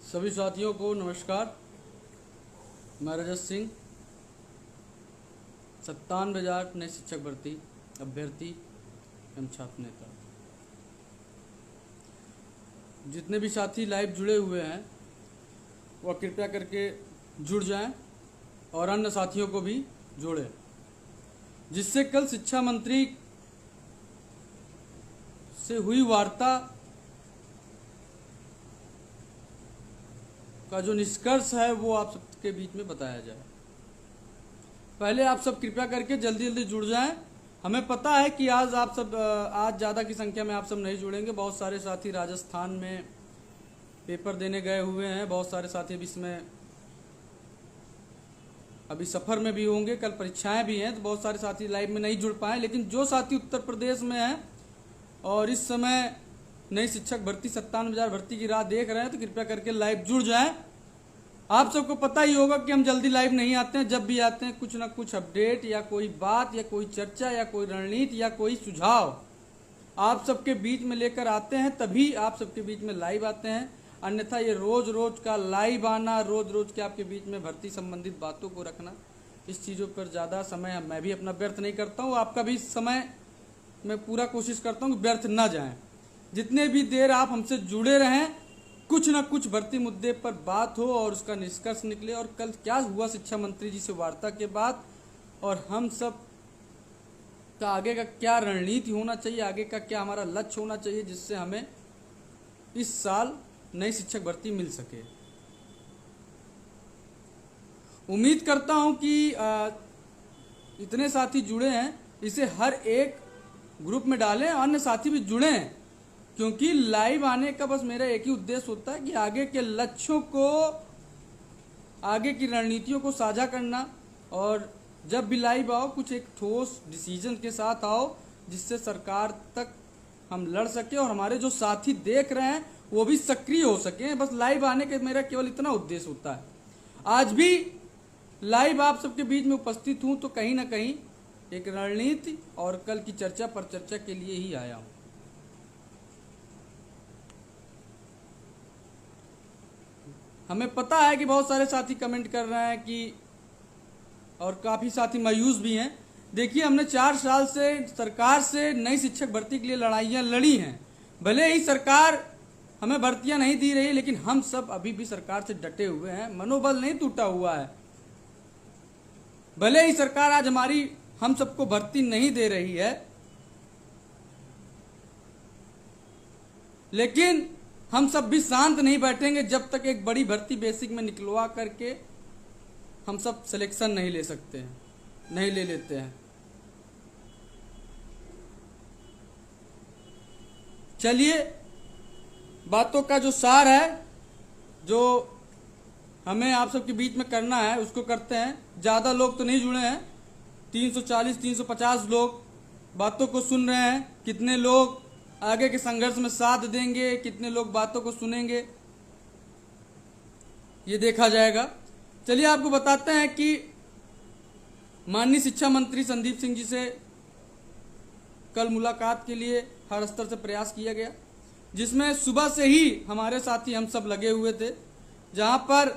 सभी साथियों को नमस्कार। मैं रजत सिंह 97,000 नए शिक्षक भर्ती अभ्यर्थी एवं छात्र नेता। जितने भी साथी लाइव जुड़े हुए हैं वह कृपया करके जुड़ जाएं और अन्य साथियों को भी जोड़ें, जिससे कल शिक्षा मंत्री से हुई वार्ता का जो निष्कर्ष है वो आप सबके बीच में बताया जाए। पहले आप सब कृपया करके जल्दी जल्दी जुड़ जाएं। हमें पता है कि आज ज़्यादा की संख्या में आप सब नहीं जुड़ेंगे। बहुत सारे साथी राजस्थान में पेपर देने गए हुए हैं, बहुत सारे साथी अभी सफ़र में भी होंगे, कल परीक्षाएं भी हैं, तो बहुत सारे साथी लाइव में नहीं जुड़ पाए। लेकिन जो साथी उत्तर प्रदेश में हैं और इस समय नई शिक्षक भर्ती 97,000 भर्ती की राह देख रहे हैं तो कृपया करके लाइव जुड़ जाएं। आप सबको पता ही होगा कि हम जल्दी लाइव नहीं आते हैं। जब भी आते हैं कुछ ना कुछ अपडेट या कोई बात या कोई चर्चा या कोई रणनीति या कोई सुझाव आप सबके बीच में लेकर आते हैं, तभी आप सबके बीच में लाइव आते हैं। अन्यथा ये रोज रोज का लाइव आना, रोज रोज के आपके बीच में भर्ती संबंधित बातों को रखना, इस चीज़ों पर ज़्यादा समय मैं भी अपना व्यर्थ नहीं करता हूँ। आपका भी समय मैं पूरा कोशिश करता हूँ कि व्यर्थ ना जाए। जितने भी देर आप हमसे जुड़े रहें, कुछ ना कुछ भर्ती मुद्दे पर बात हो और उसका निष्कर्ष निकले। और कल क्या हुआ शिक्षा मंत्री जी से वार्ता के बाद, और हम सब का आगे का क्या रणनीति होना चाहिए, आगे का क्या हमारा लक्ष्य होना चाहिए, जिससे हमें इस साल नई शिक्षक भर्ती मिल सके। उम्मीद करता हूं कि इतने साथी जुड़े हैं, इसे हर एक ग्रुप में डालें, अन्य साथी भी जुड़ें, क्योंकि लाइव आने का बस मेरा एक ही उद्देश्य होता है कि आगे के लक्ष्यों को, आगे की रणनीतियों को साझा करना। और जब भी लाइव आओ कुछ एक ठोस डिसीजन के साथ आओ, जिससे सरकार तक हम लड़ सके और हमारे जो साथी देख रहे हैं वो भी सक्रिय हो सके। बस लाइव आने का मेरा केवल इतना उद्देश्य होता है। आज भी लाइव आप सबके बीच में उपस्थित हूं तो कहीं ना कहीं एक रणनीति और कल की चर्चा पर चर्चा के लिए ही आया हूं। हमें पता है कि बहुत सारे साथी कमेंट कर रहे हैं कि, और काफ़ी साथी मायूस भी हैं। देखिए, हमने 4 साल से सरकार से नई शिक्षक भर्ती के लिए लड़ाइयाँ लड़ी हैं। भले ही सरकार हमें भर्तियाँ नहीं दी रही, लेकिन हम सब अभी भी सरकार से डटे हुए हैं, मनोबल नहीं टूटा हुआ है। भले ही सरकार आज हम सबको भर्ती नहीं दे रही है, लेकिन हम सब भी शांत नहीं बैठेंगे जब तक एक बड़ी भर्ती बेसिक में निकलवा करके हम सब सिलेक्शन नहीं ले सकते हैं, नहीं ले लेते हैं। चलिए, बातों का जो सार है, जो हमें आप सबके बीच में करना है, उसको करते हैं। ज़्यादा लोग तो नहीं जुड़े हैं, 340-350 लोग बातों को सुन रहे हैं। कितने लोग आगे के संघर्ष में साथ देंगे, कितने लोग बातों को सुनेंगे, ये देखा जाएगा। चलिए, आपको बताते हैं कि माननीय शिक्षा मंत्री संदीप सिंह जी से कल मुलाकात के लिए हर स्तर से प्रयास किया गया, जिसमें सुबह से ही हमारे साथी हम सब लगे हुए थे। जहां पर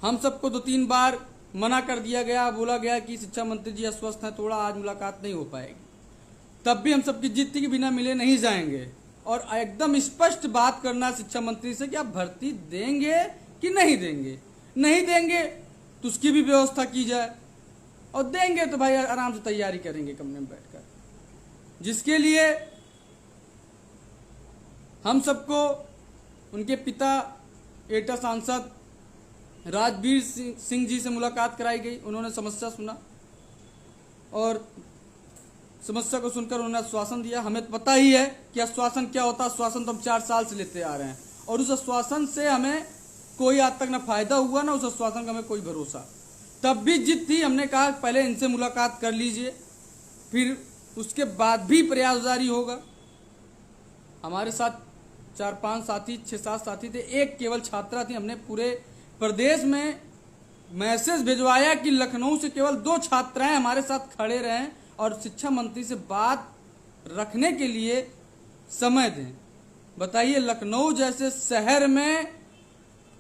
हम सबको 2-3 बार मना कर दिया गया, बोला गया कि शिक्षा मंत्री जी अस्वस्थ हैं, थोड़ा आज मुलाकात नहीं हो पाएगी। तब भी हम सबकी जिद थी कि बिना मिले नहीं जाएंगे, और एकदम स्पष्ट बात करना शिक्षा मंत्री से कि आप भर्ती देंगे कि नहीं देंगे। नहीं देंगे तो उसकी भी व्यवस्था की जाए, और देंगे तो भाई आराम से तैयारी करेंगे कमरे में बैठकर। जिसके लिए हम सबको उनके पिता एटा सांसद राजवीर सिंह जी से मुलाकात कराई गई। उन्होंने समस्या सुना और समस्या को सुनकर उन्होंने आश्वासन दिया। हमें पता ही है कि आश्वासन क्या होता है। आश्वासन तो हम 4 साल से लेते आ रहे हैं, और उस आश्वासन से हमें कोई आज तक ना फायदा हुआ ना उस आश्वासन का हमें कोई भरोसा। तब भी जिद थी, हमने कहा पहले इनसे मुलाकात कर लीजिए, फिर उसके बाद भी प्रयास जारी होगा। हमारे साथ 4-5 साथी, 6-7 साथी थे, एक केवल छात्रा थी। हमने पूरे प्रदेश में मैसेज भिजवाया कि लखनऊ से केवल 2 छात्राएं हमारे साथ खड़े रहें और शिक्षा मंत्री से बात रखने के लिए समय दें। बताइए, लखनऊ जैसे शहर में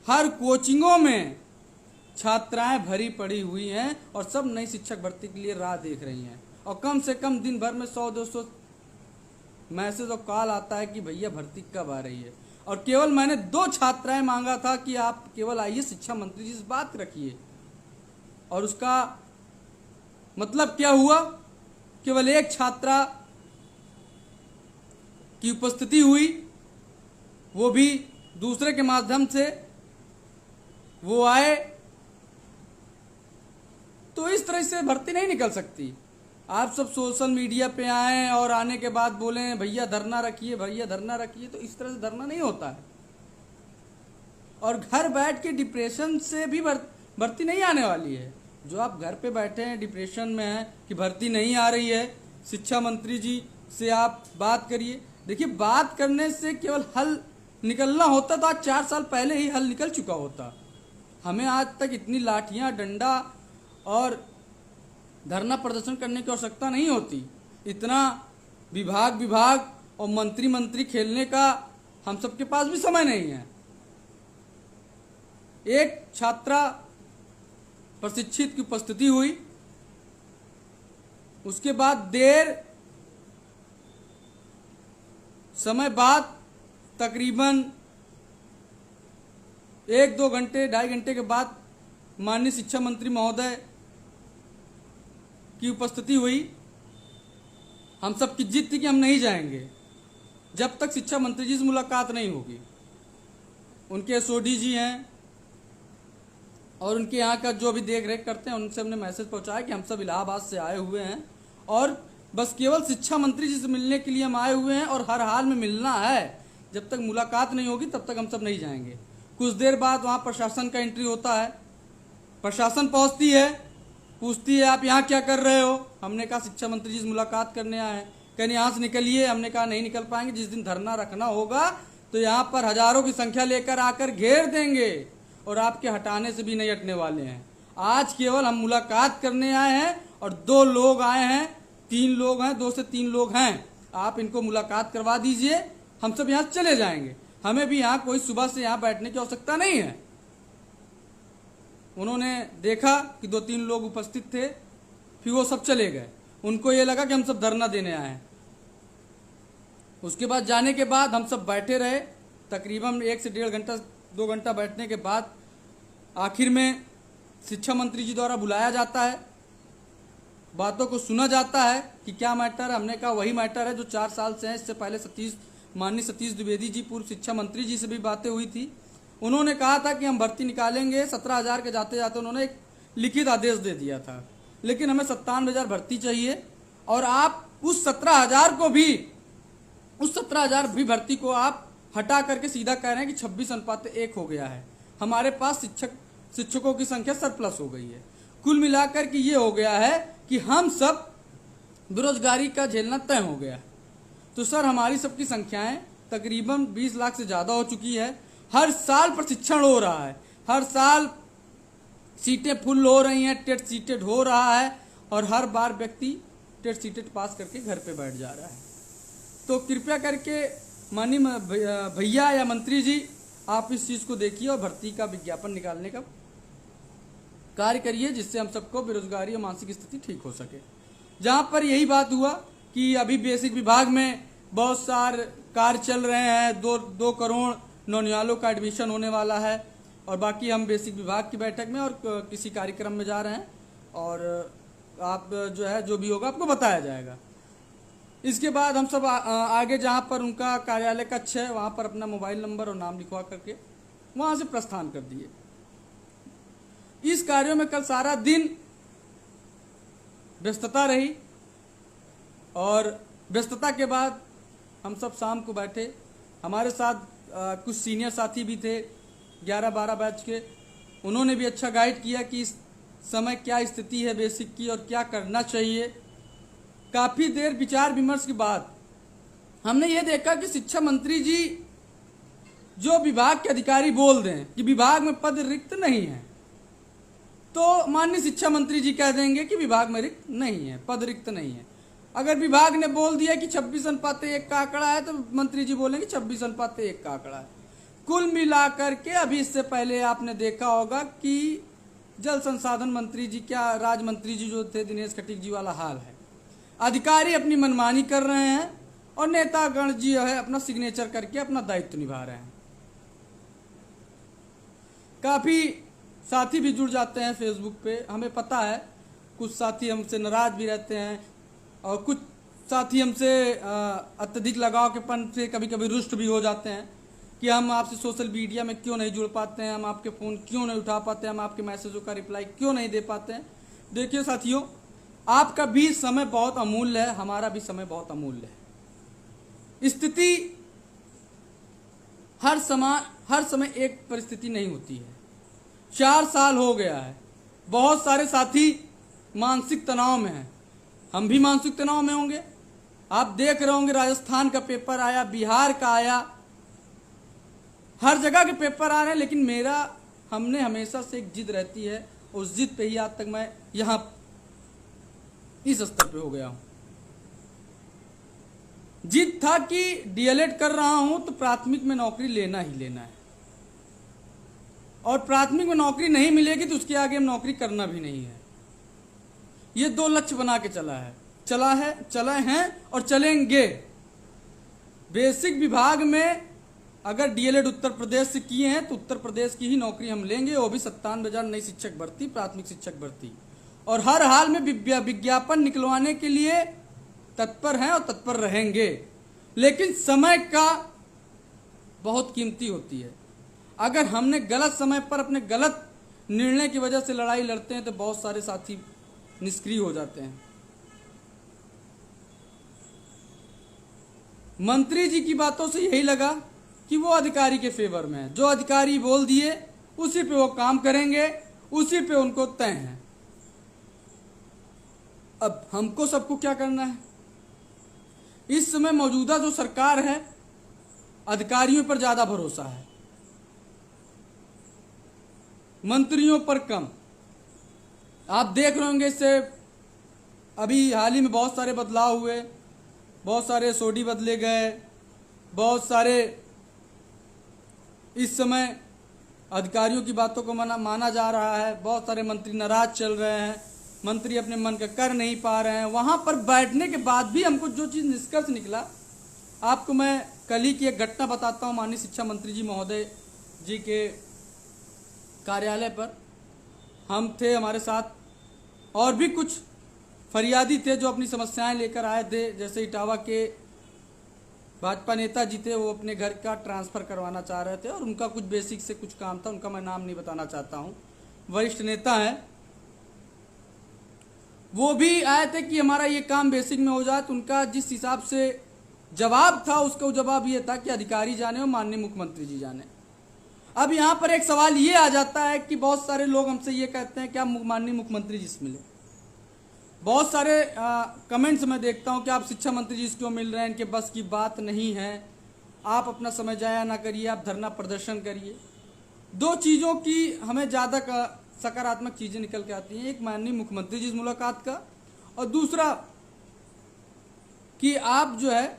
हर कोचिंगों में छात्राएं भरी पड़ी हुई हैं और सब नई शिक्षक भर्ती के लिए राह देख रही हैं, और कम से कम दिन भर में 100-200 मैसेज और कॉल आता है कि भैया भर्ती कब आ रही है। और केवल मैंने 2 छात्राएं मांगा था कि आप केवल आइए, शिक्षा मंत्री जी से बात रखिए, और उसका मतलब क्या हुआ, केवल एक छात्रा की उपस्थिति हुई, वो भी दूसरे के माध्यम से वो आए। तो इस तरह से भर्ती नहीं निकल सकती। आप सब सोशल मीडिया पे आए और आने के बाद बोलें भैया धरना रखिए, भैया धरना रखिए, तो इस तरह से धरना नहीं होता है। और घर बैठ के डिप्रेशन से भी भर्ती नहीं आने वाली है। जो आप घर पे बैठे हैं डिप्रेशन में हैं कि भर्ती नहीं आ रही है, शिक्षा मंत्री जी से आप बात करिए। देखिए, बात करने से केवल हल निकलना होता तो आज 4 साल पहले ही हल निकल चुका होता। हमें आज तक इतनी लाठियां, डंडा और धरना प्रदर्शन करने की आवश्यकता नहीं होती। इतना विभाग और मंत्री खेलने का हम सबके पास भी समय नहीं है। एक छात्रा प्रशिक्षित की उपस्थिति हुई, उसके बाद देर समय बाद तकरीबन 1-2 घंटे, 2.5 घंटे के बाद माननीय शिक्षा मंत्री महोदय की उपस्थिति हुई। हम सब की जिद थी कि हम नहीं जाएंगे जब तक शिक्षा मंत्री जी से मुलाकात नहीं होगी। उनके एसओडी जी हैं और उनके यहाँ का जो भी देख रेख करते हैं, उनसे हमने मैसेज पहुंचाया कि हम सब इलाहाबाद से आए हुए हैं और बस केवल शिक्षा मंत्री जी से मिलने के लिए हम आए हुए हैं और हर हाल में मिलना है। जब तक मुलाकात नहीं होगी तब तक हम सब नहीं जाएंगे। कुछ देर बाद वहाँ प्रशासन का एंट्री होता है, प्रशासन पहुँचती है, पूछती है आप यहाँ क्या कर रहे हो। हमने कहा शिक्षा मंत्री जी से मुलाकात करने आए हैं। कहने यहाँ से निकलिए। हमने कहा नहीं निकल पाएंगे, जिस दिन धरना रखना होगा तो यहाँ पर हजारों की संख्या लेकर आकर घेर देंगे और आपके हटाने से भी नहीं हटने वाले हैं। आज केवल हम मुलाकात करने आए हैं और 2 लोग आए हैं, 3 लोग हैं, 2 से 3 लोग हैं। आप इनको मुलाकात करवा दीजिए, हम सब यहाँ चले जाएंगे। हमें भी यहाँ कोई सुबह से यहाँ बैठने की आवश्यकता नहीं है। उन्होंने देखा कि 2-3 लोग उपस्थित थे, फिर वो सब चले गए। उनको ये लगा कि हम सब धरना देने आए हैं। उसके बाद जाने के बाद हम सब बैठे रहे, तकरीबन 1 से 1.5 घंटा 2 घंटा बैठने के बाद आखिर में शिक्षा मंत्री जी द्वारा बुलाया जाता है, बातों को सुना जाता है कि क्या मैटर है। हमने कहा वही मैटर है जो 4 साल से है। इससे पहले माननीय सतीश द्विवेदी जी पूर्व शिक्षा मंत्री जी से भी बातें हुई थी। उन्होंने कहा था कि हम भर्ती निकालेंगे। 17,000 के जाते जाते उन्होंने एक लिखित आदेश दे दिया था, लेकिन हमें 57,000 भर्ती चाहिए। और आप उस 17,000 भी भर्ती को आप हटा करके सीधा कह रहे हैं कि 26:1 हो गया है। हमारे पास शिक्षकों की संख्या सरप्लस हो गई है। कुल मिलाकर के ये हो गया है कि हम सब बेरोजगारी का झेलना तय हो गया। तो सर, हमारी सबकी संख्याएं तकरीबन 20 लाख से ज़्यादा हो चुकी है। हर साल प्रशिक्षण हो रहा है, हर साल सीटें फुल हो रही हैं, टेट सीटेड हो रहा है और हर बार व्यक्ति टेट सीटेड पास करके घर पे बैठ जा रहा है। तो कृपया करके माननीय भैया या मंत्री जी, आप इस चीज़ को देखिए और भर्ती का विज्ञापन निकालने का कार्य करिए, जिससे हम सबको बेरोजगारी और मानसिक स्थिति ठीक हो सके। जहाँ पर यही बात हुआ कि अभी बेसिक विभाग में बहुत सारे कार्य चल रहे हैं, 2 करोड़ नौनिहालों का एडमिशन होने वाला है और बाकी हम बेसिक विभाग की बैठक में और किसी कार्यक्रम में जा रहे हैं और आप जो है जो भी होगा आपको बताया जाएगा। इसके बाद हम सब आगे जहाँ पर उनका कार्यालय कक्ष है वहाँ पर अपना मोबाइल नंबर और नाम लिखवा करके वहाँ से प्रस्थान कर दिए। इस कार्यों में कल सारा दिन व्यस्तता रही और व्यस्तता के बाद हम सब शाम को बैठे। हमारे साथ कुछ सीनियर साथी भी थे 11-12 बैच के, उन्होंने भी अच्छा गाइड किया कि इस समय क्या स्थिति है बेसिक की और क्या करना चाहिए। काफ़ी देर विचार विमर्श के बाद हमने ये देखा कि शिक्षा मंत्री जी जो विभाग के अधिकारी बोल दें कि विभाग में पद रिक्त नहीं है, तो माननीय शिक्षा मंत्री जी कह देंगे कि विभाग में रिक्त नहीं है, पद रिक्त नहीं है। अगर विभाग ने बोल दिया कि 26:1 का आंकड़ा है तो मंत्री जी बोलेंगे 26:1 का आंकड़ा है। कुल मिलाकर के अभी इससे पहले आपने देखा होगा कि जल संसाधन मंत्री जी, क्या राज्य मंत्री जी जो थे दिनेश कटिक जी वाला हाल है। अधिकारी अपनी मनमानी कर रहे हैं और नेतागण जी है अपना सिग्नेचर करके अपना दायित्व निभा रहे हैं। काफी साथी भी जुड़ जाते हैं फेसबुक पे, हमें पता है कुछ साथी हमसे नाराज भी रहते हैं और कुछ साथी हमसे अत्यधिक लगाव के पन से कभी कभी रुष्ट भी हो जाते हैं कि हम आपसे सोशल मीडिया में क्यों नहीं जुड़ पाते हैं, हम आपके फ़ोन क्यों नहीं उठा पाते हैं, हम आपके मैसेजों का रिप्लाई क्यों नहीं दे पाते हैं। देखिए साथियों, आपका भी समय बहुत अमूल्य है, हमारा भी समय बहुत अमूल्य है। स्थिति हर समय एक परिस्थिति नहीं होती है। 4 साल हो गया है, बहुत सारे साथी मानसिक तनाव में हैं, हम भी मानसिक तनाव में होंगे। आप देख रहे होंगे राजस्थान का पेपर आया, बिहार का आया, हर जगह के पेपर आ रहे हैं, लेकिन हमने हमेशा से एक जिद रहती है, उस जिद पे ही आज तक मैं यहां इस स्तर पे हो गया हूं। जिद था कि डीएलएड कर रहा हूं तो प्राथमिक में नौकरी लेना ही लेना है, और प्राथमिक में नौकरी नहीं मिलेगी तो उसके आगे हम नौकरी करना भी नहीं है। ये 2 लक्ष्य बना के चला है और चलेंगे। बेसिक विभाग में अगर डीएलएड उत्तर प्रदेश से किए हैं तो उत्तर प्रदेश की ही नौकरी हम लेंगे, वो भी 57,000 नई शिक्षक भर्ती, प्राथमिक शिक्षक भर्ती, और हर हाल में विज्ञापन निकलवाने के लिए तत्पर हैं और तत्पर रहेंगे। लेकिन समय का बहुत कीमती होती है। अगर हमने गलत समय पर अपने गलत निर्णय की वजह से लड़ाई लड़ते हैं तो बहुत सारे साथी निष्क्रिय हो जाते हैं। मंत्री जी की बातों से यही लगा कि वो अधिकारी के फेवर में है, जो अधिकारी बोल दिए उसी पे वो काम करेंगे, उसी पे उनको तय है। अब हमको सबको क्या करना है? इस समय मौजूदा जो सरकार है, अधिकारियों पर ज्यादा भरोसा है, मंत्रियों पर कम। आप देख रहे होंगे इससे अभी हाल ही में बहुत सारे बदलाव हुए, बहुत सारे सोडी बदले गए, बहुत सारे इस समय अधिकारियों की बातों को माना जा रहा है। बहुत सारे मंत्री नाराज चल रहे हैं, मंत्री अपने मन का कर नहीं पा रहे हैं। वहां पर बैठने के बाद भी हमको जो चीज निष्कर्ष निकला, आपको मैं कल ही की एक घटना बताता हूं। माननीय शिक्षा मंत्री जी महोदय जी के कार्यालय पर हम थे, हमारे साथ और भी कुछ फरियादी थे जो अपनी समस्याएं लेकर आए थे। जैसे इटावा के भाजपा नेता जी थे, वो अपने घर का ट्रांसफर करवाना चाह रहे थे और उनका कुछ बेसिक से कुछ काम था, उनका मैं नाम नहीं बताना चाहता हूं, वरिष्ठ नेता हैं। वो भी आए थे कि हमारा ये काम बेसिक में हो जाए। तो उनका जिस हिसाब से जवाब था, उसका जवाब ये था कि अधिकारी जाने और माननीय मुख्यमंत्री जी जाने। अब यहाँ पर एक सवाल ये आ जाता है कि बहुत सारे लोग हमसे ये कहते हैं कि आप माननीय मुख्यमंत्री जी से मिले। बहुत सारे कमेंट्स मैं देखता हूं कि आप शिक्षा मंत्री जी से क्यों मिल रहे हैं, इनके बस की बात नहीं है, आप अपना समय जाया ना करिए, आप धरना प्रदर्शन करिए। 2 चीज़ों की हमें ज़्यादा सकारात्मक चीज़ें निकल के आती हैं, एक माननीय मुख्यमंत्री जी से मुलाकात का, और दूसरा कि आप जो है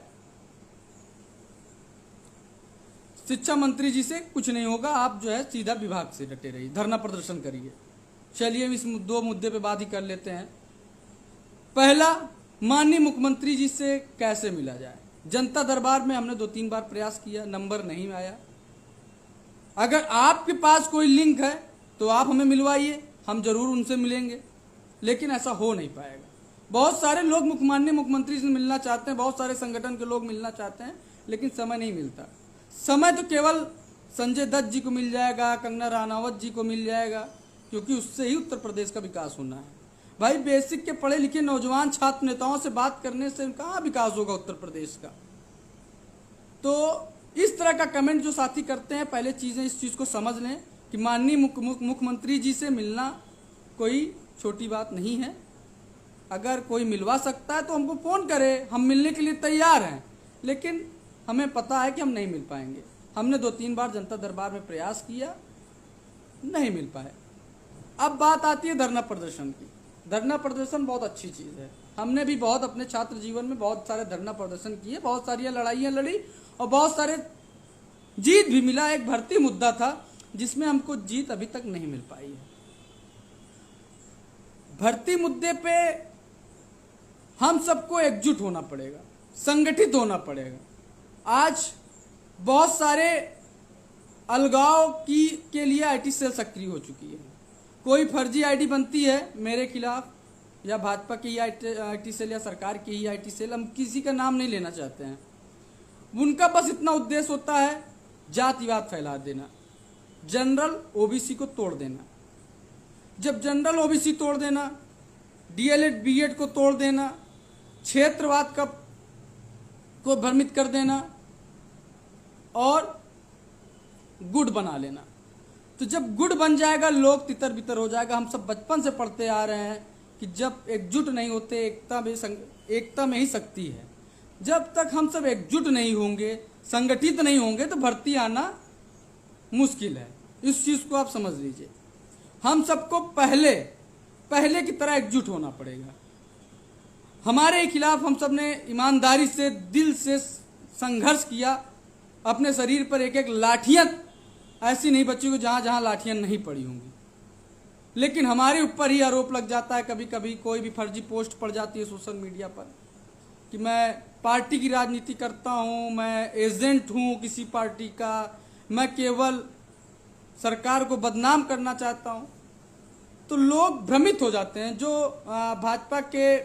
शिक्षा मंत्री जी से कुछ नहीं होगा, आप जो है सीधा विभाग से डटे रहिए, धरना प्रदर्शन करिए। चलिए इस 2 मुद्दे पे बात ही कर लेते हैं। पहला, माननीय मुख्यमंत्री जी से कैसे मिला जाए। जनता दरबार में हमने 2-3 बार प्रयास किया, नंबर नहीं आया। अगर आपके पास कोई लिंक है तो आप हमें मिलवाइए, हम जरूर उनसे मिलेंगे, लेकिन ऐसा हो नहीं पाएगा। बहुत सारे लोग माननीय मुख्यमंत्री से मिलना चाहते हैं, बहुत सारे संगठन के लोग मिलना चाहते हैं, लेकिन समय नहीं मिलता। समय तो केवल संजय दत्त जी को मिल जाएगा, कंगना रनावत जी को मिल जाएगा, क्योंकि उससे ही उत्तर प्रदेश का विकास होना है। भाई बेसिक के पढ़े लिखे नौजवान छात्र नेताओं से बात करने से कहाँ विकास होगा उत्तर प्रदेश का। तो इस तरह का कमेंट जो साथी करते हैं, पहले चीजें इस चीज को समझ लें कि माननीय मुख्यमंत्री जी से मिलना कोई छोटी बात नहीं है। अगर कोई मिलवा सकता है तो हमको फोन करे, हम मिलने के लिए तैयार हैं, लेकिन हमें पता है कि हम नहीं मिल पाएंगे। हमने 2-3 बार जनता दरबार में प्रयास किया, नहीं मिल पाए। अब बात आती है धरना प्रदर्शन की। धरना प्रदर्शन बहुत अच्छी चीज़ है, हमने भी बहुत अपने छात्र जीवन में बहुत सारे धरना प्रदर्शन किए, बहुत सारी लड़ाइयाँ लड़ी और बहुत सारे जीत भी मिला। एक भर्ती मुद्दा था जिसमें हमको जीत अभी तक नहीं मिल पाई है। भर्ती मुद्दे पे हम सबको एकजुट होना पड़ेगा, संगठित होना पड़ेगा। आज बहुत सारे अलगाव के लिए आईटी सेल सक्रिय हो चुकी है। कोई फर्जी आईडी बनती है मेरे खिलाफ या भाजपा की आईटी सेल या सरकार की ही आईटी सेल, हम किसी का नाम नहीं लेना चाहते हैं। उनका बस इतना उद्देश्य होता है जातिवाद फैला देना, जनरल ओबीसी को तोड़ देना। जब जनरल ओबीसी तोड़ देना, डीएलएड बीएड को तोड़ देना, क्षेत्रवाद को भ्रमित कर देना और गुड़ बना लेना, तो जब गुड़ बन जाएगा लोग तितर बितर हो जाएगा। हम सब बचपन से पढ़ते आ रहे हैं कि जब एकजुट नहीं होते एकता में ही शक्ति है। जब तक हम सब एकजुट नहीं होंगे, संगठित नहीं होंगे तो भर्ती आना मुश्किल है। इस चीज को आप समझ लीजिए। हम सबको पहले की तरह एकजुट होना पड़ेगा। हमारे खिलाफ हम सब ने ईमानदारी से दिल से संघर्ष किया। अपने शरीर पर एक एक लाठियां ऐसी नहीं बची को जहां जहां लाठियां नहीं पड़ी होंगी, लेकिन हमारे ऊपर ही आरोप लग जाता है। कभी कभी कोई भी फर्जी पोस्ट पड़ जाती है सोशल मीडिया पर कि मैं पार्टी की राजनीति करता हूं, मैं एजेंट हूं किसी पार्टी का, मैं केवल सरकार को बदनाम करना चाहता हूं, तो लोग भ्रमित हो जाते हैं। जो भाजपा के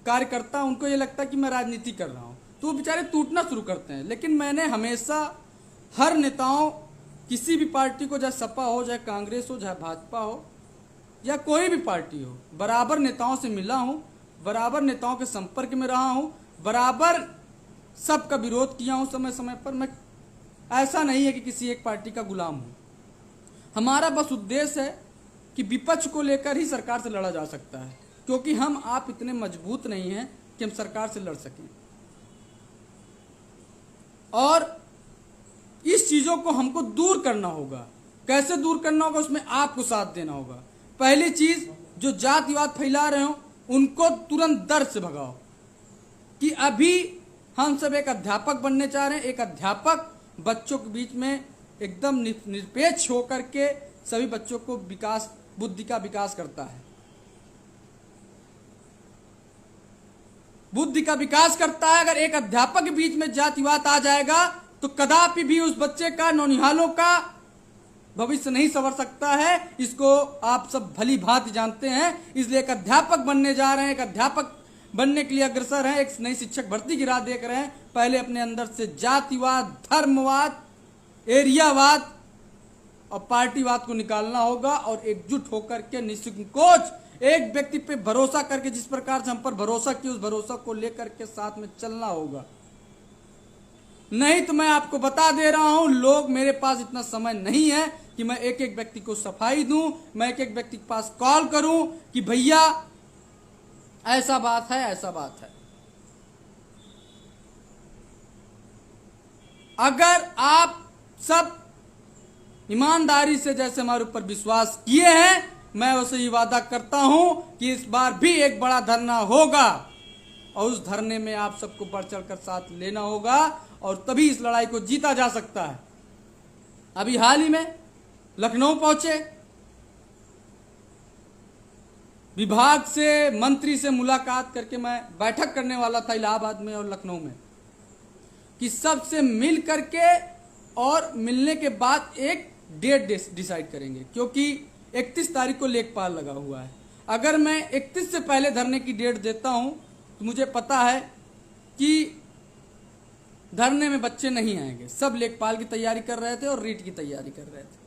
कार्यकर्ता, उनको ये लगता है कि मैं राजनीति कर रहा हूं, तो वो बेचारे टूटना शुरू करते हैं। लेकिन मैंने हमेशा हर नेताओं, किसी भी पार्टी को, चाहे सपा हो, चाहे कांग्रेस हो, चाहे भाजपा हो या कोई भी पार्टी हो, बराबर नेताओं से मिला हूं, बराबर नेताओं के संपर्क में रहा हूं, बराबर सबका विरोध किया हूं समय समय पर। मैं ऐसा नहीं है कि किसी एक पार्टी का गुलाम हूं। हमारा बस उद्देश्य है कि विपक्ष को लेकर ही सरकार से लड़ा जा सकता है, क्योंकि हम आप इतने मजबूत नहीं हैं कि हम सरकार से लड़ सकें। और इस चीजों को हमको दूर करना होगा। कैसे दूर करना होगा? उसमें आपको साथ देना होगा। पहली चीज, जो जातिवाद फैला रहे हो उनको तुरंत दर से भगाओ। कि अभी हम सब एक अध्यापक बनने चाह रहे हैं। एक अध्यापक बच्चों के बीच में एकदम निरपेक्ष होकर के सभी बच्चों को बुद्धि का विकास करता है, बुद्धि का विकास करता है। अगर एक अध्यापक के बीच में जातिवाद आ जाएगा तो कदापि भी उस बच्चे का, नौनिहालों का भविष्य नहीं संवर सकता है। इसको आप सब भली भांति जानते हैं। इसलिए एक अध्यापक बनने जा रहे हैं, एक अध्यापक बनने के लिए अग्रसर हैं, एक नई शिक्षक भर्ती की राह देख रहे हैं। पहले अपने अंदर से जातिवाद, धर्मवाद, एरियावाद और पार्टीवाद को निकालना होगा और एकजुट होकर के निसंकोच एक व्यक्ति पे भरोसा करके, जिस प्रकार से हम पर भरोसा किया, उस भरोसा को लेकर के साथ में चलना होगा। नहीं तो मैं आपको बता दे रहा हूं, लोग, मेरे पास इतना समय नहीं है कि मैं एक एक व्यक्ति को सफाई दूं, मैं एक एक व्यक्ति के पास कॉल करूं कि भैया ऐसा बात है, ऐसा बात है। अगर आप सब ईमानदारी से जैसे हमारे ऊपर विश्वास किए हैं, मैं उसे ये वादा करता हूं कि इस बार भी एक बड़ा धरना होगा और उस धरने में आप सबको बढ़ चढ़कर साथ लेना होगा और तभी इस लड़ाई को जीता जा सकता है। अभी हाल ही में लखनऊ पहुंचे, विभाग से, मंत्री से मुलाकात करके मैं बैठक करने वाला था इलाहाबाद में और लखनऊ में कि सबसे मिल करके और मिलने के बाद एक डेट डिसाइड करेंगे, क्योंकि 31 तारीख को लेखपाल लगा हुआ है। अगर मैं 31 से पहले धरने की डेट देता हूं तो मुझे पता है कि धरने में बच्चे नहीं आएंगे। सब लेखपाल की तैयारी कर रहे थे और रीट की तैयारी कर रहे थे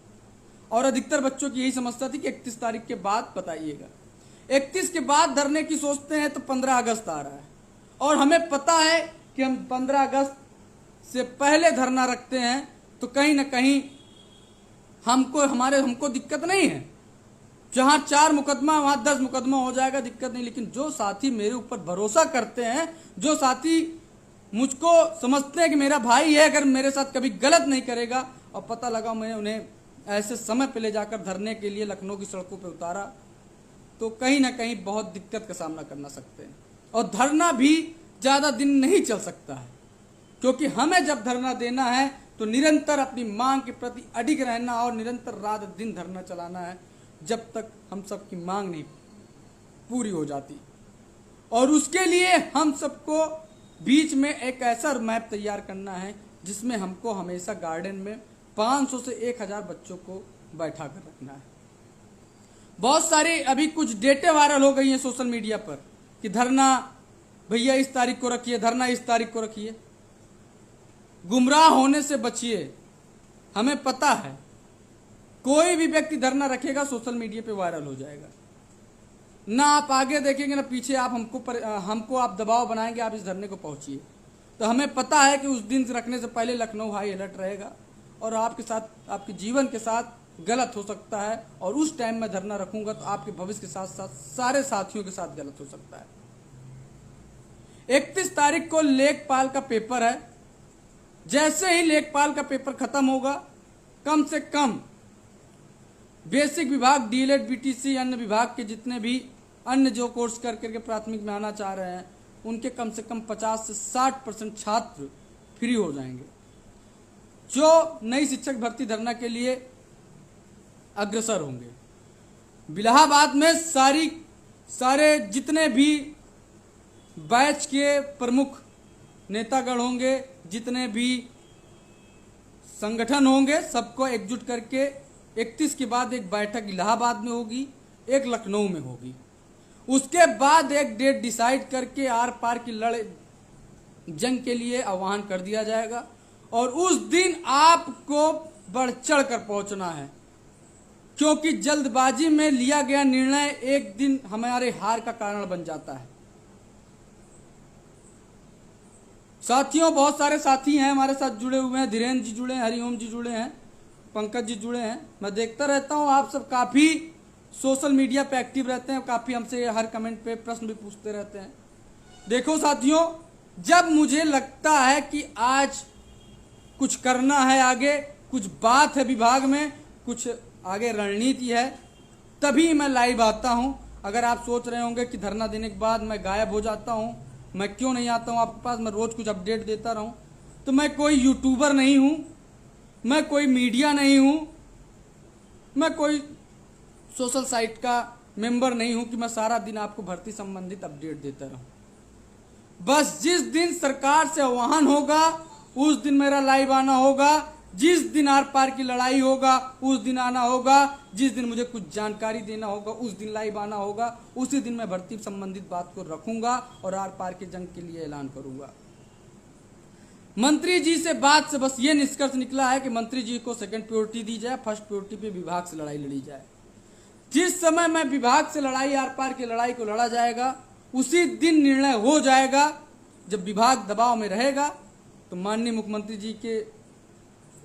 और अधिकतर बच्चों की यही समस्या थी कि 31 तारीख के बाद बताइएगा। 31 के बाद धरने की सोचते हैं तो 15 अगस्त आ रहा है और हमें पता है कि हम 15 अगस्त से पहले धरना रखते हैं तो कहीं ना कहीं हमको दिक्कत नहीं है। जहां 4 मुकदमा वहां 10 मुकदमा हो जाएगा, दिक्कत नहीं। लेकिन जो साथी मेरे ऊपर भरोसा करते हैं, जो साथी मुझको समझते हैं कि मेरा भाई है, अगर मेरे साथ कभी गलत नहीं करेगा, और पता लगा मैंने उन्हें ऐसे समय पे ले जाकर धरने के लिए लखनऊ की सड़कों पे उतारा, तो कहीं ना कहीं बहुत दिक्कत का सामना करना सकते हैं। और धरना भी ज़्यादा दिन नहीं चल सकता है, क्योंकि हमें जब धरना देना है तो निरंतर अपनी मांग के प्रति अडिग रहना और निरंतर रात दिन धरना चलाना है, जब तक हम सबकी मांग नहीं पूरी हो जाती। और उसके लिए हम सबको बीच में एक ऐसा मैप तैयार करना है जिसमें हमको हमेशा गार्डन में 500 से 1000 बच्चों को बैठा कर रखना है। बहुत सारी अभी कुछ डेटे वायरल हो गई हैं सोशल मीडिया पर कि धरना भैया इस तारीख को रखिए, धरना इस तारीख को रखिए। गुमराह होने से बचिए। हमें पता है कोई भी व्यक्ति धरना रखेगा सोशल मीडिया पे वायरल हो जाएगा। ना आप आगे देखेंगे ना पीछे, आप हमको आप दबाव बनाएंगे आप इस धरने को पहुंचिए। तो हमें पता है कि उस दिन रखने से पहले लखनऊ हाई अलर्ट रहेगा और आपके साथ, आपके जीवन के साथ गलत हो सकता है। और उस टाइम में धरना रखूंगा तो आपके भविष्य के साथ साथ सारे साथियों के साथ गलत हो सकता है। 31 तारीख को लेखपाल का पेपर है। जैसे ही लेखपाल का पेपर खत्म होगा, कम से कम बेसिक विभाग, डीएलएड, बीटीसी, अन्य विभाग के जितने भी अन्य जो कोर्स करके प्राथमिक में आना चाह रहे हैं, उनके कम से कम 50 से 60% छात्र फ्री हो जाएंगे, जो नई शिक्षक भर्ती धरना के लिए अग्रसर होंगे। इलाहाबाद में सारे जितने भी बैच के प्रमुख नेतागण होंगे, जितने भी संगठन होंगे, सबको एकजुट करके 31 के बाद एक बैठक इलाहाबाद में होगी, एक लखनऊ में होगी। उसके बाद एक डेट डिसाइड करके आर पार की जंग के लिए आह्वान कर दिया जाएगा। और उस दिन आपको बढ़ चढ़ कर पहुंचना है, क्योंकि जल्दबाजी में लिया गया निर्णय एक दिन हमारे हार का कारण बन जाता है। साथियों, बहुत सारे साथी हैं हमारे साथ जुड़े हुए हैं। धीरेन्द्र जी जुड़े हैं, हरिओम जी जुड़े हैं, पंकज जी जुड़े हैं। मैं देखता रहता हूं आप सब काफ़ी सोशल मीडिया पे एक्टिव रहते हैं, काफ़ी हमसे हर कमेंट पे प्रश्न भी पूछते रहते हैं। देखो साथियों, जब मुझे लगता है कि आज कुछ करना है, आगे कुछ बात है विभाग में, कुछ आगे रणनीति है, तभी मैं लाइव आता हूं। अगर आप सोच रहे होंगे कि धरना देने के बाद मैं गायब हो जाता हूं, मैं क्यों नहीं आता हूं आपके पास, मैं रोज़ कुछ अपडेट देता रहूं, तो मैं कोई यूट्यूबर नहीं हूं, मैं कोई मीडिया नहीं हूं, मैं कोई सोशल साइट का मेंबर नहीं हूं कि मैं सारा दिन आपको भर्ती संबंधित अपडेट देता रहूं। बस जिस दिन सरकार से आह्वान होगा उस दिन मेरा लाइव आना होगा, जिस दिन आर पार की लड़ाई होगा उस दिन आना होगा, जिस दिन मुझे कुछ जानकारी देना होगा उस दिन लाइव आना होगा, उसी दिन मैं भर्ती संबंधित बात को रखूंगा और आर पार की जंग के लिए ऐलान करूंगा। मंत्री जी से बात से बस ये निष्कर्ष निकला है कि मंत्री जी को सेकंड प्रायोरिटी दी जाए, फर्स्ट प्रायोरिटी पे विभाग से लड़ाई लड़ी जाए। जिस समय मैं विभाग से लड़ाई, आर पार की लड़ाई को लड़ा जाएगा, उसी दिन निर्णय हो जाएगा। जब विभाग दबाव में रहेगा तो माननीय मुख्यमंत्री जी के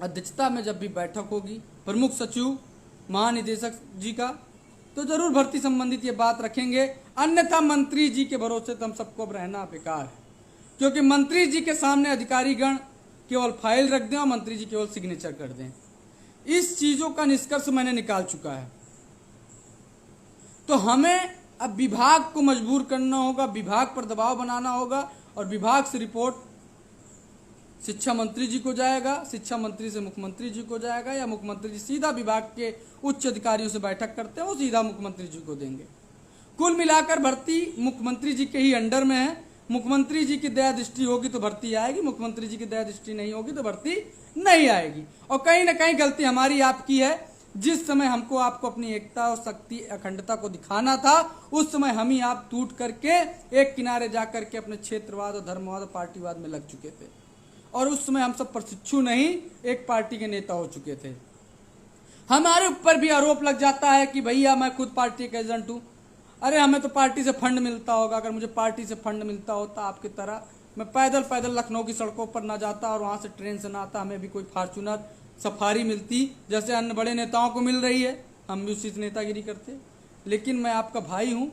अध्यक्षता में जब भी बैठक होगी प्रमुख सचिव, महानिदेशक जी का, तो जरूर भर्ती संबंधित ये बात रखेंगे। अन्यथा मंत्री जी के भरोसे तो हम सबको अब रहना बेकार है, क्योंकि मंत्री जी के सामने अधिकारीगण केवल फाइल रख दें और मंत्री जी केवल सिग्नेचर कर दें। इस चीज़ों का निष्कर्ष मैंने निकाल चुका है। तो हमें अब विभाग को मजबूर करना होगा, विभाग पर दबाव बनाना होगा और विभाग से रिपोर्ट शिक्षा मंत्री जी को जाएगा, शिक्षा मंत्री से मुख्यमंत्री जी को जाएगा, या मुख्यमंत्री जी सीधा विभाग के उच्च अधिकारियों से बैठक करते हैं, वो सीधा मुख्यमंत्री जी को देंगे। कुल मिलाकर भर्ती मुख्यमंत्री जी के ही अंडर में है। मुख्यमंत्री जी की दया दृष्टि होगी तो भर्ती आएगी, मुख्यमंत्री जी की दया दृष्टि नहीं होगी तो भर्ती नहीं आएगी। और कहीं ना कहीं गलती हमारी आपकी है। जिस समय हमको आपको अपनी एकता और शक्ति, अखंडता को दिखाना था, उस समय हम ही आप टूट करके एक किनारे जा करके अपने क्षेत्रवाद और धर्मवाद और पार्टीवाद में लग चुके थे। और उस समय हम सब प्रशिक्षु नहीं, एक पार्टी के नेता हो चुके थे। हमारे ऊपर भी आरोप लग जाता है कि भैया मैं खुद पार्टी का एजेंट हूँ। अरे हमें तो पार्टी से फंड मिलता होगा। अगर मुझे पार्टी से फंड मिलता होता आपकी तरह, मैं पैदल पैदल लखनऊ की सड़कों पर ना जाता और वहाँ से ट्रेन से ना आता, हमें भी कोई फॉर्चूनर सफारी मिलती जैसे अन्य बड़े नेताओं को मिल रही है, हम भी उसी से नेतागिरी करते। लेकिन मैं आपका भाई हूँ,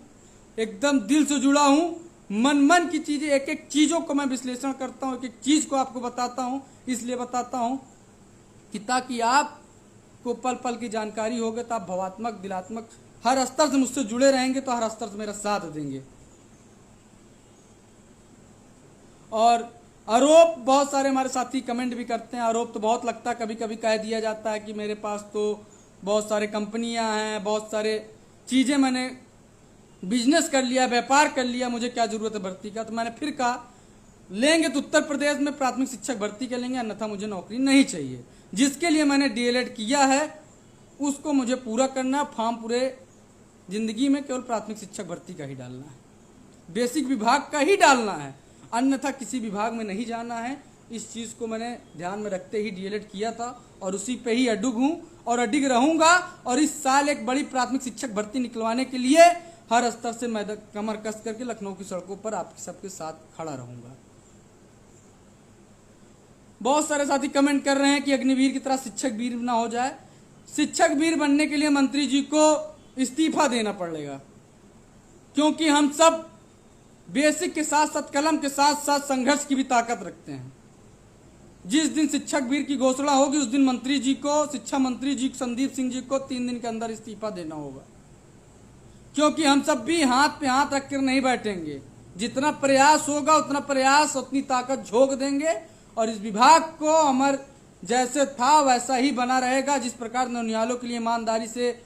एकदम दिल से जुड़ा हूँ। मन की चीज़ें, एक एक चीज़ों को मैं विश्लेषण करता हूँ, एक एक चीज़ को आपको बताता हूँ। इसलिए बताता हूँ कि ताकि आपको पल पल की जानकारी होगी, तो आप भावात्मक, दिलात्मक हर स्तर से मुझसे जुड़े रहेंगे, तो हर स्तर से मेरा साथ देंगे। और आरोप बहुत सारे हमारे साथी कमेंट भी करते हैं। आरोप तो बहुत लगता है, कभी कभी कह दिया जाता है कि मेरे पास तो बहुत सारे कंपनियां हैं, बहुत सारे चीज़ें मैंने बिजनेस कर लिया, व्यापार कर लिया, मुझे क्या ज़रूरत है भर्ती का। तो मैंने फिर कहा लेंगे तो उत्तर प्रदेश में प्राथमिक शिक्षक भर्ती के लेंगे, अन्यथा मुझे नौकरी नहीं चाहिए। जिसके लिए मैंने डीएलएड किया है उसको मुझे पूरा करना है। फॉर्म पूरे जिंदगी में केवल प्राथमिक शिक्षक भर्ती का ही डालना है, बेसिक विभाग का ही डालना है, अन्यथा किसी विभाग में नहीं जाना है। इस चीज़ को मैंने ध्यान में रखते ही डीएलएड किया था और उसी पे ही अडिग हूँ और अडिग रहूँगा। और इस साल एक बड़ी प्राथमिक शिक्षक भर्ती निकलवाने के लिए हर स्तर से मैं कमर कस करके लखनऊ की सड़कों पर आपके सबके साथ खड़ा रहूँगा। बहुत सारे साथी कमेंट कर रहे हैं कि अग्निवीर की तरह शिक्षक वीर ना हो जाए। शिक्षक वीर बनने के लिए मंत्री जी को इस्तीफा देना पड़ेगा, क्योंकि हम सब बेसिक के साथ साथ कलम के साथ साथ संघर्ष की भी ताकत रखते हैं। जिस दिन शिक्षक वीर की घोषणा होगी उस दिन मंत्री जी को, शिक्षा मंत्री जी संदीप सिंह जी को 3 दिन के अंदर इस्तीफा देना होगा, क्योंकि हम सब भी हाथ पे हाथ रख कर नहीं बैठेंगे। जितना प्रयास होगा उतना प्रयास, उतनी ताकत झोंक देंगे और इस विभाग को अमर जैसे था वैसा ही बना रहेगा। जिस प्रकार नौनिहालों के लिए ईमानदारी से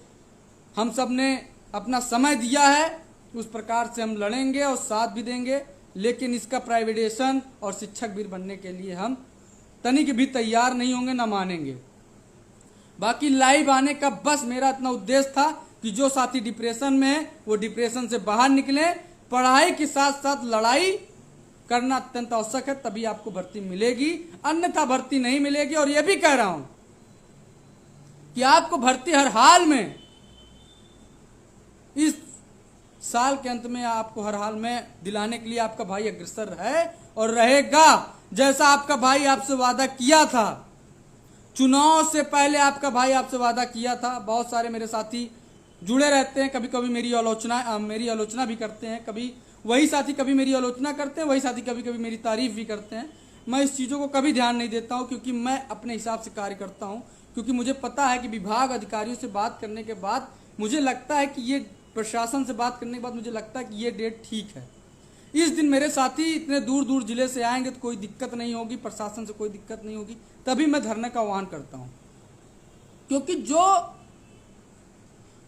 हम सब ने अपना समय दिया है उस प्रकार से हम लड़ेंगे और साथ भी देंगे, लेकिन इसका प्राइवेटाइजेशन और शिक्षक वीर बनने के लिए हम तनिक भी तैयार नहीं होंगे, ना मानेंगे। बाकी लाइव आने का बस मेरा इतना उद्देश्य था कि जो साथी डिप्रेशन में है वो डिप्रेशन से बाहर निकले। पढ़ाई के साथ साथ लड़ाई करना अत्यंत आवश्यक है, तभी आपको भर्ती मिलेगी, अन्यथा भर्ती नहीं मिलेगी। और यह भी कह रहा हूं कि आपको भर्ती हर हाल में, इस साल के अंत में आपको हर हाल में दिलाने के लिए आपका भाई अग्रसर है और रहेगा। जैसा आपका भाई आपसे वादा किया था, चुनाव से पहले आपका भाई आपसे वादा किया था। बहुत सारे मेरे साथी जुड़े रहते हैं, कभी कभी मेरी आलोचना भी करते हैं, कभी वही साथी कभी मेरी आलोचना करते हैं, वही साथी कभी कभी मेरी तारीफ भी करते हैं। मैं इस चीज़ों को कभी ध्यान नहीं देता हूं, क्योंकि मैं अपने हिसाब से कार्य करता हूं। क्योंकि मुझे पता है कि विभाग अधिकारियों से बात करने के बाद मुझे लगता है कि ये, प्रशासन से बात करने के बाद मुझे लगता है कि ये डेट ठीक है। इस दिन मेरे साथी इतने दूर दूर जिले से आएंगे तो कोई दिक्कत नहीं होगी, प्रशासन से कोई दिक्कत नहीं होगी, तभी मैं धरने का आह्वान करता हूं। क्योंकि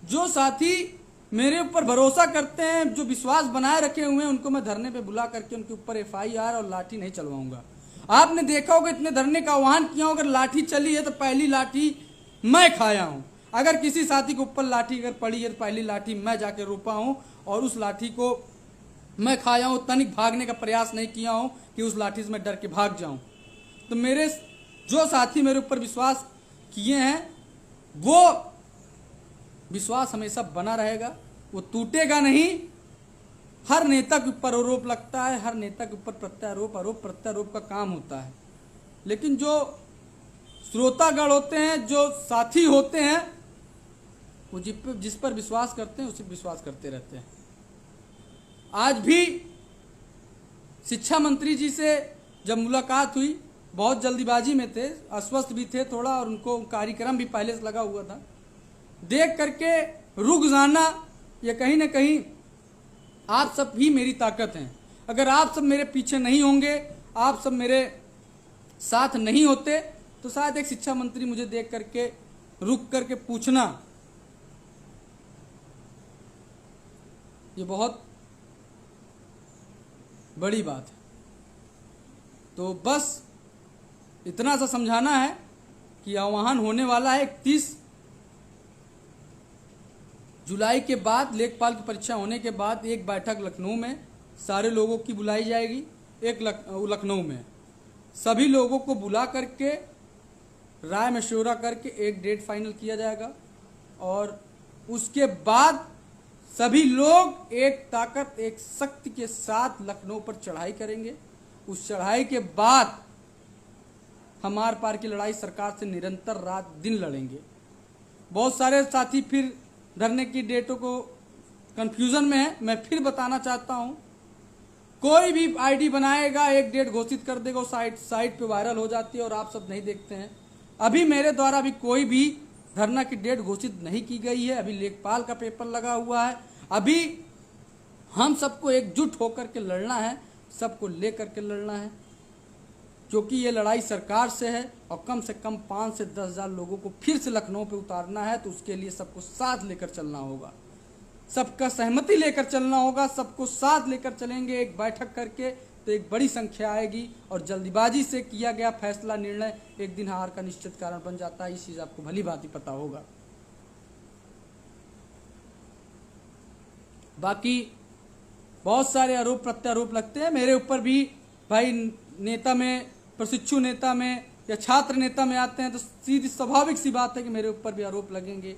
जो साथी मेरे ऊपर भरोसा करते हैं, जो विश्वास बनाए रखे हुए हैं, उनको मैं धरने पे बुला करके उनके ऊपर एफआईआर और लाठी नहीं चलवाऊंगा। आपने देखा होगा इतने धरने का आह्वान किया हो, अगर लाठी चली है तो पहली लाठी मैं खाया हूं। अगर किसी साथी के ऊपर लाठी अगर पड़ी है तो पहली लाठी मैं जाके रोपा हूं और उस लाठी को मैं खाया हूं। तनिक भागने का प्रयास नहीं किया हूं कि उस लाठी से मैं डर के भाग जाऊं। तो मेरे जो साथी मेरे ऊपर विश्वास किए हैं वो विश्वास हमेशा बना रहेगा, वो टूटेगा नहीं। हर नेता के ऊपर आरोप लगता है, हर नेता के ऊपर प्रत्यारोप, आरोप प्रत्यारोप का काम होता है, लेकिन जो श्रोतागण होते हैं, जो साथी होते हैं, वो जिस पर विश्वास करते हैं उसी पर विश्वास करते रहते हैं। आज भी शिक्षा मंत्री जी से जब मुलाकात हुई, बहुत जल्दीबाजी में थे, अस्वस्थ भी थे थोड़ा, और उनको कार्यक्रम भी पहले से लगा हुआ था। देख करके रुक जाना, ये कहीं ना कहीं आप सब ही मेरी ताकत हैं। अगर आप सब मेरे पीछे नहीं होंगे, आप सब मेरे साथ नहीं होते, तो शायद एक शिक्षा मंत्री मुझे देख करके रुक करके पूछना, ये बहुत बड़ी बात है। तो बस इतना सा समझाना है कि आह्वान होने वाला है 31 जुलाई के बाद, लेखपाल की परीक्षा होने के बाद एक बैठक लखनऊ में सारे लोगों की बुलाई जाएगी। एक लखनऊ में सभी लोगों को बुला करके राय मशवरा करके एक डेट फाइनल किया जाएगा और उसके बाद सभी लोग एक ताकत, एक शक्ति के साथ लखनऊ पर चढ़ाई करेंगे। उस चढ़ाई के बाद हम आर पार की लड़ाई सरकार से निरंतर रात दिन लड़ेंगे। बहुत सारे साथी फिर धरने की डेटों को कंफ्यूजन में है। मैं फिर बताना चाहता हूं, कोई भी आईडी बनाएगा, एक डेट घोषित कर देगा, साइट पे वायरल हो जाती है और आप सब नहीं देखते हैं। अभी मेरे द्वारा भी कोई भी धरना की डेट घोषित नहीं की गई है। अभी लेखपाल का पेपर लगा हुआ है। अभी हम सबको एकजुट होकर के लड़ना है। सबको लेकर के लड़ना है, क्योंकि ये लड़ाई सरकार से है और कम से कम 5 से 10 हज़ार लोगों को फिर से लखनऊ पे उतारना है। तो उसके लिए सबको साथ लेकर चलना होगा, सबका सहमति लेकर चलना होगा। सबको साथ लेकर चलेंगे एक बैठक करके तो एक बड़ी संख्या आएगी, और जल्दबाजी से किया गया फैसला निर्णय एक दिन हार का निश्चित कारण बन जाता है। इस चीज़ आपको भली भांति पता होगा। बाकी बहुत सारे आरोप प्रत्यारोप लगते हैं मेरे ऊपर भी। भाई नेता में, प्रशिक्षु नेता में या छात्र नेता में आते हैं तो सीधी स्वाभाविक सी बात है कि मेरे ऊपर भी आरोप लगेंगे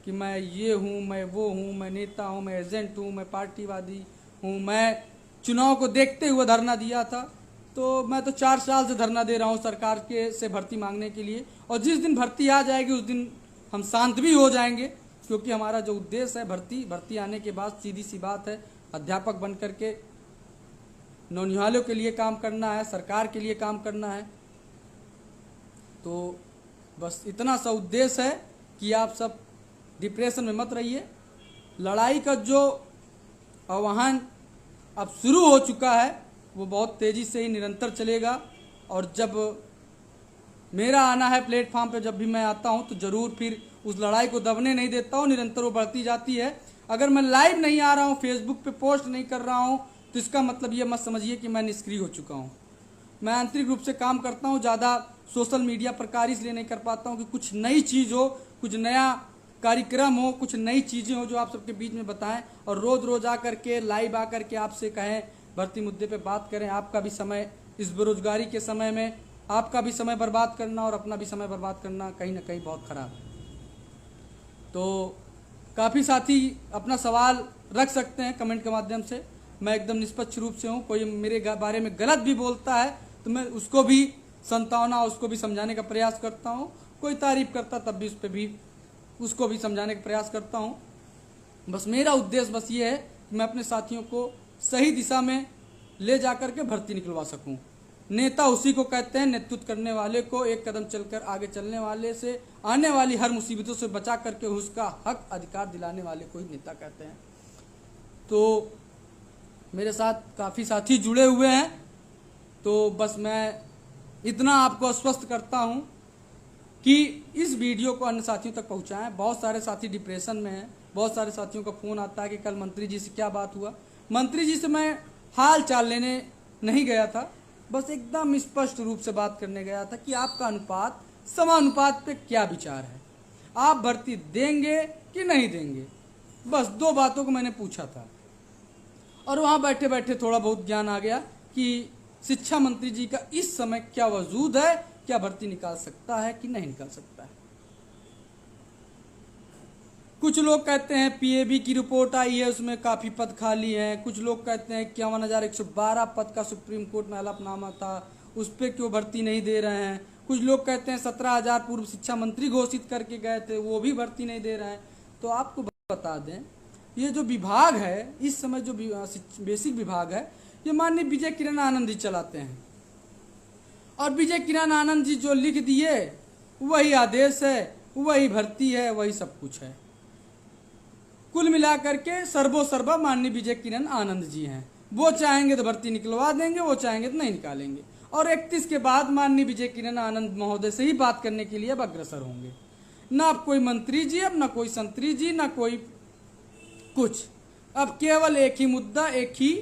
कि मैं ये हूँ, मैं वो हूँ, मैं नेता हूँ, मैं एजेंट हूँ, मैं पार्टीवादी हूँ। मैं चुनाव को देखते हुए धरना दिया था, तो मैं तो 4 साल से धरना दे रहा हूँ सरकार के से भर्ती मांगने के लिए। और जिस दिन भर्ती आ जाएगी उस दिन हम शांत भी हो जाएंगे, क्योंकि हमारा जो उद्देश्य है भर्ती आने के बाद सीधी सी बात है, अध्यापक बन करके नौनिहालों के लिए काम करना है, सरकार के लिए काम करना है। तो बस इतना सा उद्देश्य है कि आप सब डिप्रेशन में मत रहिए। लड़ाई का जो आह्वान अब शुरू हो चुका है वो बहुत तेज़ी से ही निरंतर चलेगा, और जब मेरा आना है प्लेटफॉर्म पे, जब भी मैं आता हूँ तो ज़रूर फिर उस लड़ाई को दबने नहीं देता हूँ, निरंतर वो बढ़ती जाती है। अगर मैं लाइव नहीं आ रहा हूँ, फेसबुक पे पोस्ट नहीं कर रहा हूँ, तो इसका मतलब ये मत समझिए कि मैं निष्क्रिय हो चुका हूँ। मैं आंतरिक रूप से काम करता हूँ, ज़्यादा सोशल मीडिया पर कार्य इसलिए नहीं कर पाता हूँ कि कुछ नई चीज़ हो, कुछ नया कार्यक्रम हो, कुछ नई चीज़ें हो जो आप सबके बीच में बताएं, और रोज़ रोज़ आकर के लाइव आकर के आपसे कहें, भर्ती मुद्दे पे बात करें। आपका भी समय इस बेरोजगारी के समय में आपका भी समय बर्बाद करना और अपना भी समय बर्बाद करना कहीं ना कहीं बहुत ख़राब है। तो काफ़ी साथी अपना सवाल रख सकते हैं कमेंट के माध्यम से। मैं एकदम निष्पक्ष रूप से हूँ। कोई मेरे बारे में गलत भी बोलता है तो मैं उसको भी संतावना, उसको भी समझाने का प्रयास करता हूँ। कोई तारीफ करता तब भी उस पर भी उसको भी समझाने का प्रयास करता हूँ। बस मेरा उद्देश्य बस ये है कि मैं अपने साथियों को सही दिशा में ले जाकर के भर्ती निकलवा सकूँ। नेता उसी को कहते हैं, नेतृत्व करने वाले को, एक कदम चलकर आगे चलने वाले से आने वाली हर मुसीबतों से बचा करके उसका हक अधिकार दिलाने वाले को ही नेता कहते हैं। तो मेरे साथ काफ़ी साथी जुड़े हुए हैं, तो बस मैं इतना आपको आश्वस्त करता हूं कि इस वीडियो को अन्य साथियों तक पहुंचाएं। बहुत सारे साथी डिप्रेशन में हैं, बहुत सारे साथियों का फ़ोन आता है कि कल मंत्री जी से क्या बात हुआ। मंत्री जी से मैं हाल चाल लेने नहीं गया था, बस एकदम स्पष्ट रूप से बात करने गया था कि आपका अनुपात समानुपात पे क्या विचार है, आप भर्ती देंगे कि नहीं देंगे। बस 2 बातों को मैंने पूछा था, और वहाँ बैठे बैठे थोड़ा बहुत ज्ञान आ गया कि शिक्षा मंत्री जी का इस समय क्या वजूद है, क्या भर्ती निकाल सकता है कि नहीं निकाल सकता है। कुछ लोग कहते हैं पीएबी की रिपोर्ट आई है, उसमें काफ़ी पद खाली हैं। कुछ लोग कहते हैं 51,112 पद का सुप्रीम कोर्ट में हलफनामा था, उस पर क्यों भर्ती नहीं दे रहे हैं। कुछ लोग कहते हैं 17,000 पूर्व शिक्षा मंत्री घोषित करके गए थे, वो भी भर्ती नहीं दे रहे हैं। तो आपको बता दें, ये जो विभाग है इस समय, जो बेसिक विभाग है, ये माननीय विजय किरण आनंद जी चलाते हैं, और विजय किरण आनंद जी जो लिख दिए वही आदेश है, वही भर्ती है, वही सब कुछ है। कुल मिलाकर के सर्वोसर्वा माननीय विजय किरण आनंद जी हैं। वो चाहेंगे तो भर्ती निकलवा देंगे, वो चाहेंगे तो नहीं निकालेंगे। और 31 के बाद माननीय विजय किरण आनंद महोदय से ही बात करने के लिए अब अग्रसर होंगे। ना अब कोई मंत्री जी, अब ना कोई संतरी जी, ना कोई कुछ। अब केवल एक ही मुद्दा, एक ही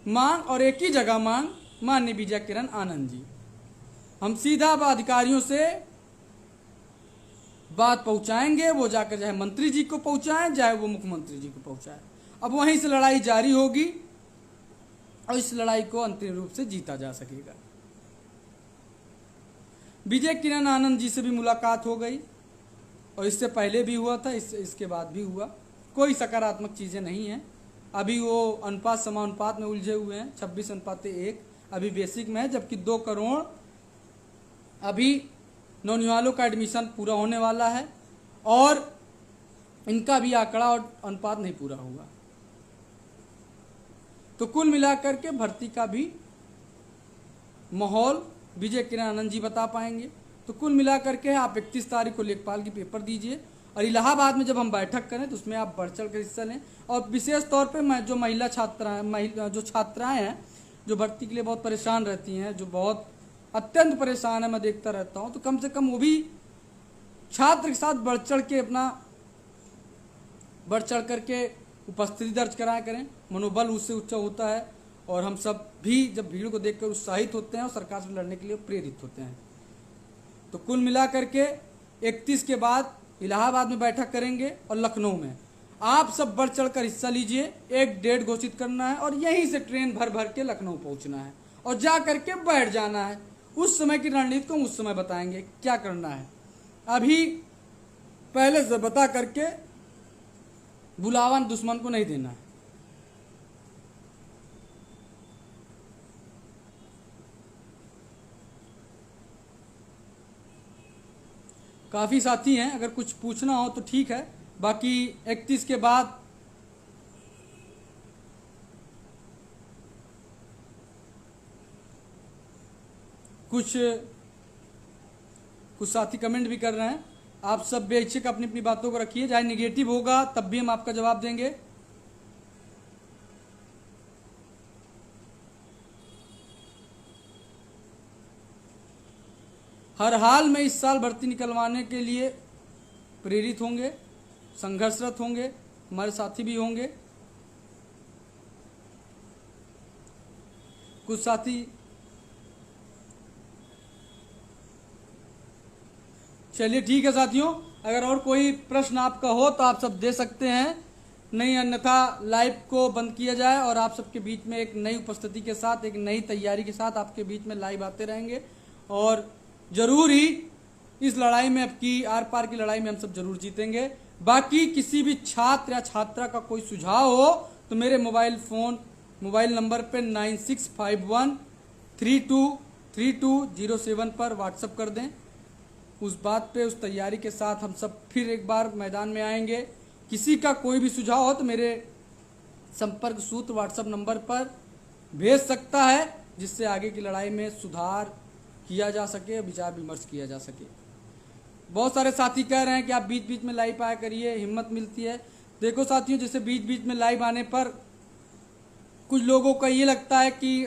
मांग और एक ही जगह मांग, माननीय विजय किरण आनंद जी। हम सीधा अधिकारियों से बात पहुंचाएंगे, वो जाकर चाहे मंत्री जी को पहुंचाएं, चाहे वो मुख्यमंत्री जी को पहुंचाएं। अब वहीं से लड़ाई जारी होगी और इस लड़ाई को अंतिम रूप से जीता जा सकेगा। विजय किरण आनंद जी से भी मुलाकात हो गई, और इससे पहले भी हुआ था, इसके बाद भी हुआ। कोई सकारात्मक चीज़ें नहीं हैं। अभी वो अनुपात समानुपात में उलझे हुए हैं, 26:1 अभी बेसिक में है, जबकि 2 करोड़ अभी नौनिहालों का एडमिशन पूरा होने वाला है, और इनका भी आंकड़ा और अनुपात नहीं पूरा हुआ। तो कुल मिलाकर के भर्ती का भी माहौल विजय किरण आनंद जी बता पाएंगे। तो कुल मिलाकर के आप 31 तारीख को लेखपाल की पेपर दीजिए, और इलाहाबाद में जब हम बैठक करें तो उसमें आप बढ़ चढ़ कर हिस्सा लें। और विशेष तौर पे मैं जो महिला छात्राएं हैं जो भर्ती के लिए बहुत परेशान रहती हैं, जो बहुत अत्यंत परेशान है, मैं देखता रहता हूँ, तो कम से कम वो भी छात्र के साथ बढ़ चढ़ करके उपस्थिति दर्ज कराया करें। मनोबल उससे ऊंचा होता है और हम सब भी जब भीड़ को देखकर उत्साहित होते हैं और सरकार से लड़ने के लिए प्रेरित होते हैं। तो कुल मिलाकर के 31 के बाद इलाहाबाद में बैठक करेंगे और लखनऊ में। आप सब बढ़ चढ़ कर हिस्सा लीजिए। एक डेट घोषित करना है और यहीं से ट्रेन भर भर के लखनऊ पहुंचना है और जा करके बैठ जाना है। उस समय की रणनीति को हम उस समय बताएंगे क्या करना है। अभी पहले से बता करके बुलावा दुश्मन को नहीं देना है। काफ़ी साथी हैं, अगर कुछ पूछना हो तो ठीक है, बाकी 31 के बाद कुछ साथी कमेंट भी कर रहे हैं। आप सब बेझिझक अपनी अपनी बातों को रखिए, चाहे निगेटिव होगा तब भी हम आपका जवाब देंगे। हर हाल में इस साल भर्ती निकलवाने के लिए प्रेरित होंगे, संघर्षरत होंगे, हमारे साथी भी होंगे। कुछ साथी, चलिए ठीक है साथियों, अगर और कोई प्रश्न आपका हो तो आप सब दे सकते हैं, नहीं अन्यथा लाइव को बंद किया जाए और आप सबके बीच में एक नई उपस्थिति के साथ, एक नई तैयारी के साथ आपके बीच में लाइव आते रहेंगे। और जरूर ही इस लड़ाई में, अब की आर पार की लड़ाई में हम सब जरूर जीतेंगे। बाकी किसी भी छात्र या छात्रा का कोई सुझाव हो तो मेरे मोबाइल नंबर पे 9651323207 पर व्हाट्सअप कर दें। उस बात पे, उस तैयारी के साथ हम सब फिर एक बार मैदान में आएंगे। किसी का कोई भी सुझाव हो तो मेरे संपर्क सूत्र व्हाट्सएप नंबर पर भेज सकता है, जिससे आगे की लड़ाई में सुधार किया जा सके, विचार विमर्श किया जा सके। बहुत सारे साथी कह रहे हैं कि आप बीच बीच में लाइव आया करिए, हिम्मत मिलती है। देखो साथियों, जैसे बीच बीच में लाइव आने पर कुछ लोगों का ये लगता है कि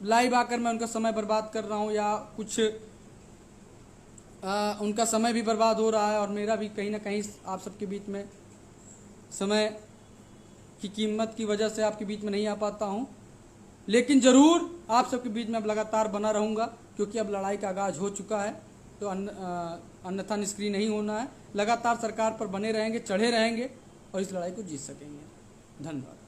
लाइव आकर मैं उनका समय बर्बाद कर रहा हूँ या कुछ उनका समय भी बर्बाद हो रहा है और मेरा भी कहीं ना कहीं आप सबके बीच में समय की कीमत की वजह से आपके बीच में नहीं आ पाता हूं। लेकिन ज़रूर आप सबके बीच में अब लगातार बना रहूंगा, क्योंकि अब लड़ाई का आगाज हो चुका है। तो अन्यथा निष्क्रिय नहीं होना है, लगातार सरकार पर बने रहेंगे, चढ़े रहेंगे और इस लड़ाई को जीत सकेंगे। धन्यवाद।